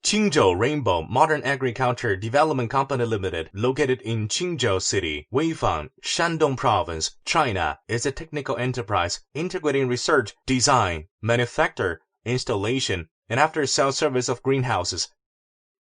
Qingzhou Rainbow Modern Agriculture Development Company Limited, located in Qingzhou City, Weifang, Shandong Province, China, is a technical enterprise integrating research, design, manufacture, installation, and after-sales service of greenhouses.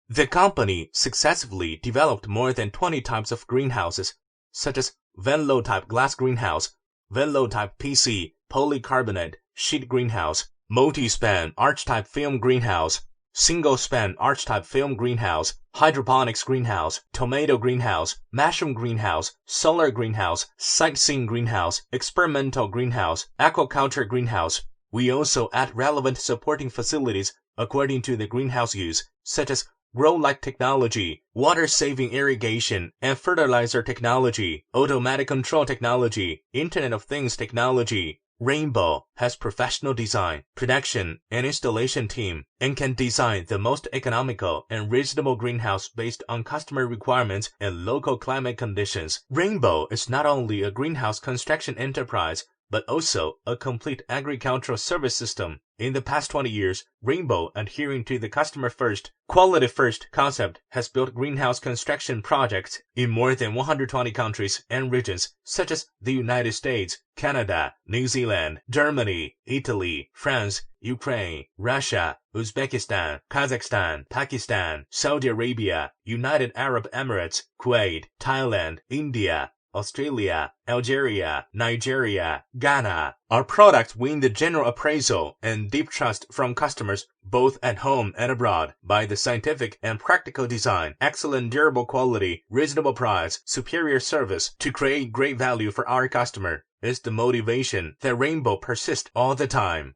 The company successfully developed more than 20 types of greenhouses, such as Venlo-type glass greenhouse, Venlo-type PC, polycarbonate, sheet greenhouse, multi-span arch-type film greenhouse, single-span arch-type film greenhouse, hydroponics greenhouse, tomato greenhouse, mushroom greenhouse, solar greenhouse, sightseeing greenhouse, experimental greenhouse, aquaculture greenhouse. We also add relevant supporting facilities according to the greenhouse use, such as grow light technology, water-saving irrigation and fertilizer technology, automatic control technology, Internet of Things technology. Rainbow has professional design, production, and installation team and can design the most economical and reasonable greenhouse based on customer requirements and local climate conditions. Rainbow is not only a greenhouse construction enterprise, but also a complete agricultural service system. In the past 20 years, Rainbow, adhering to the customer first, quality first concept, has built greenhouse construction projects in more than 120 countries and regions, such as the United States, Canada, New Zealand, Germany, Italy, France, Ukraine, Russia, Uzbekistan, Kazakhstan, Pakistan, Saudi Arabia, United Arab Emirates, Kuwait, Thailand, India, Australia, Algeria, Nigeria, Ghana. Our products win the general appraisal and deep trust from customers both at home and abroad by the scientific and practical design, excellent durable quality, reasonable price, superior service. To create great value for our customer is the motivation that Rainbow persists all the time.